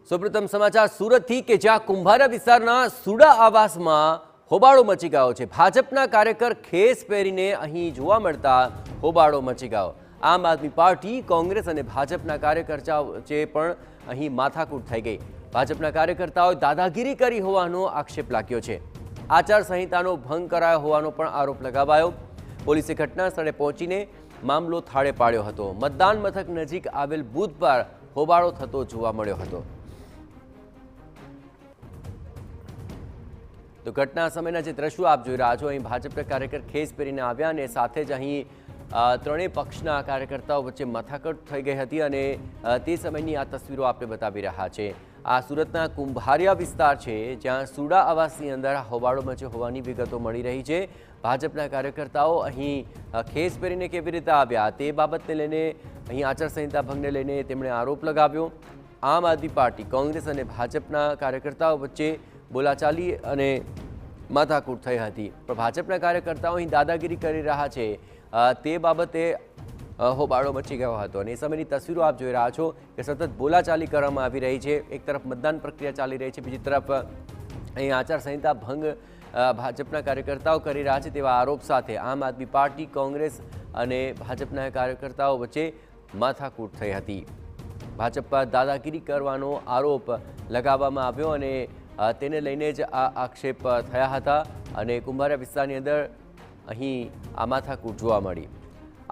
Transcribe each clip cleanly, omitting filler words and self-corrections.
સૌપ્રથમ સમાચાર સુરતથી કે જ્યાં કુંભારા વિસ્તારના સુડા આવાસમાં હોબાળો મચી ગયો છે। ભાજપના કાર્યકર ખેસ પહેરીને અહીં જોવા મળતા હોબાળો મચી ગયો। આમ આદમી પાર્ટી, કોંગ્રેસ અને ભાજપના કાર્યકર્તાઓ વચ્ચે પણ અહીં માથાકૂટ થઈ ગઈ। ભાજપના કાર્યકર્તાઓએ દાદાગીરી કરી હોવાનો આક્ષેપ લાગ્યો છે। આચારસંહિતાનો ભંગ કરાયો હોવાનો પણ આરોપ લગાવાયો। પોલીસે ઘટના સ્થળે પહોંચીને મામલો થાળે પાડ્યો હતો। મતદાન મથક નજીક આવેલ બૂથ પર હોબાળો થતો જોવા મળ્યો હતો। તો ઘટના સમયના જે દ્રશ્યો આપ જોઈ રહ્યા છો, અહીં ભાજપના કાર્યકર ખેસ પહેરીને આવ્યા અને સાથે જ અહીં ત્રણેય પક્ષના કાર્યકર્તાઓ વચ્ચે માથાકૂટ થઈ ગઈ હતી અને તે સમયની આ તસવીરો આપણે બતાવી રહ્યા છે। આ સુરતના કુંભારિયા વિસ્તાર છે, જ્યાં સુડા આવાસની અંદર હોબાળો મચ્યો હોવાની વિગતો મળી રહી છે। ભાજપના કાર્યકર્તાઓ અહીં ખેસ પહેરીને કેવી રીતે આવ્યા તે બાબતને લઈને અહીં આચારસંહિતા ભંગને લઈને તેમણે આરોપ લગાવ્યો। આમ આદમી પાર્ટી, કોંગ્રેસ અને ભાજપના કાર્યકર્તાઓ વચ્ચે બોલાચાલી અને માથાકૂટ થઈ હતી, પણ ભાજપના કાર્યકર્તાઓ અહીં દાદાગીરી કરી રહ્યા છે તે બાબતે હોબાળો મચી ગયો હતો અને એ સમયની તસવીરો આપ જોઈ રહ્યા છો કે સતત બોલાચાલી કરવામાં આવી રહી છે। એક તરફ મતદાન પ્રક્રિયા ચાલી રહી છે, બીજી તરફ અહીં આચારસંહિતા ભંગ ભાજપના કાર્યકર્તાઓ કરી રહ્યા છે તેવા આરોપ સાથે આમ આદમી પાર્ટી, કોંગ્રેસ અને ભાજપના કાર્યકર્તાઓ વચ્ચે માથાકૂટ થઈ હતી। ભાજપ પર દાદાગીરી કરવાનો આરોપ લગાવવામાં આવ્યો અને તેને લઈને જ આ આક્ષેપ થયા હતા અને કુંભારિયા વિસ્તારની અંદર અહીં આ માથાકૂટ જોવા મળી।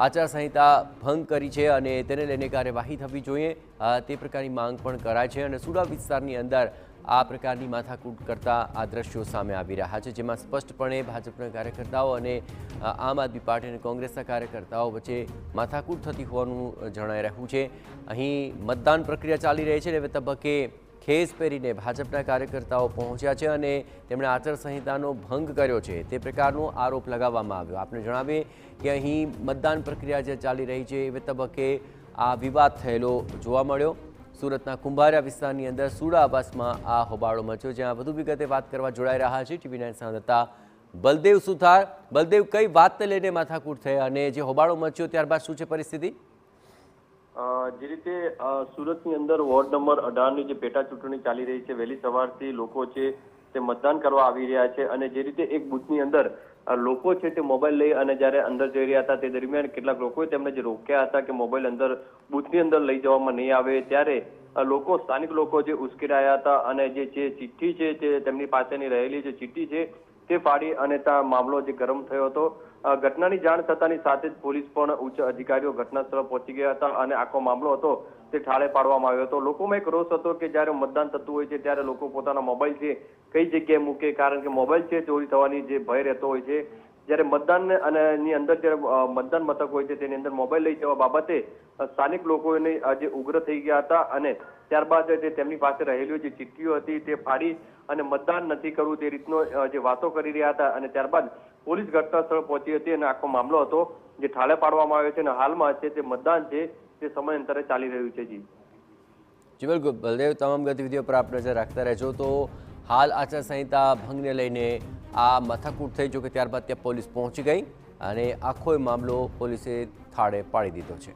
આચારસંહિતા ભંગ કરી છે અને તેને લઈને કાર્યવાહી થવી જોઈએ તે પ્રકારની માંગ પણ કરાય છે અને સુડા વિસ્તારની અંદર આ પ્રકારની માથાકૂટ કરતા આ દ્રશ્યો સામે આવી રહ્યા છે, જેમાં સ્પષ્ટપણે ભાજપના કાર્યકર્તાઓ અને આમ આદમી પાર્ટી અને કોંગ્રેસના કાર્યકર્તાઓ વચ્ચે માથાકૂટ થતી હોવાનું જણાઈ રહ્યું છે। અહીં મતદાન પ્રક્રિયા ચાલી રહી છે અને હવે તબક્કે ખેસ પહેરીને ભાજપના કાર્યકર્તાઓ પહોંચ્યા છે અને તેમણે આચારસંહિતાનો ભંગ કર્યો છે તે પ્રકારનો આરોપ લગાવવામાં આવ્યો। આપને જણાવીએ કે અહીં મતદાન પ્રક્રિયા જે ચાલી રહી છે એ તબક્કે આ વિવાદ થયેલો જોવા મળ્યો। સુરતના કુંભારિયા વિસ્તારની અંદર સુડા આવાસમાં આ હોબાળો મચ્યો, જ્યાં વધુ વિગતે વાત કરવા જોડાઈ રહ્યા છે TV9 સંવાદદાતા બલદેવ સુથાર। બલદેવ, કઈ વાતને લઈને માથાકૂટ થઈ અને જે હોબાળો મચ્યો ત્યારબાદ શું છે પરિસ્થિતિ? જે રીતે સુરતની અંદર વોર્ડ નંબર 18ની જે પેટા ચૂંટણી ચાલી રહી છે, વહેલી સવારથી લોકો છે તે મતદાન કરવા આવી રહ્યા છે અને જે રીતે એક બૂથની અંદર લોકો છે તે મોબાઈલ લઈ અને જ્યારે અંદર જઈ રહ્યા હતા તે દરમિયાન કેટલાક લોકોએ તેમને જે રોક્યા હતા કે મોબાઈલ અંદર બૂથની અંદર લઈ જવામાં નહીં આવે, ત્યારે લોકો, સ્થાનિક લોકો જે ઉશ્કેરાયા હતા અને જે ચિઠ્ઠી છે તે તેમની પાસેની રહેલી જે ચિઠ્ઠી છે તે ફાડી અને ત્યાં મામલો જે ગરમ થયો હતો। ઘટનાની જાણ થતાની સાથે જ પોલીસ પણ ઉચ્ચ અધિકારીઓ ઘટના સ્થળ પહોંચી ગયા હતા અને આખો મામલો હતો તે ઠાળે પાડવામાં આવ્યો હતો। લોકોમાં એક રોષ હતો કે જ્યારે મતદાન થતું હોય છે ત્યારે લોકો પોતાના મોબાઈલ છે કઈ જગ્યાએ મૂકે, કારણ કે મોબાઈલ છે ચોરી થવાની જે ભય રહેતો હોય છે। જ્યારે મતદાન અને ની અંદર જ્યારે મતદાન મથક હોય છે તેની અંદર મોબાઈલ લઈ જવા બાબતે સ્થાનિક લોકોને આજે ઉગ્ર થઈ ગયા હતા અને ત્યારબાદ તેમની પાસે રહેલી જે ચિઠ્ઠીઓ હતી તે ફાડી અને મતદાન નથી કરવું તે રીતનો જે વાતો કરી રહ્યા હતા અને ત્યારબાદ પોલીસ ઘટના સ્થળ પહોંચી હતી અને આખો મામલો હતો જે ઠાળે પાડવામાં આવ્યો છે અને હાલમાં છે તે મતદાન છે તે સમયાંતરે ચાલી રહ્યું છે। જી બિલકુલ બલદેવ, તમામ ગતિવિધિઓ પર આપ નજર રાખતા રહેજો। તો હાલ આચારસંહિતા ભંગને લઈને આ માથાકૂટ થઈ, જો કે ત્યારબાદ ત્યાં પોલીસ પહોંચી ગઈ અને આખો મામલો પોલીસે થાળે પાડી દીધો છે।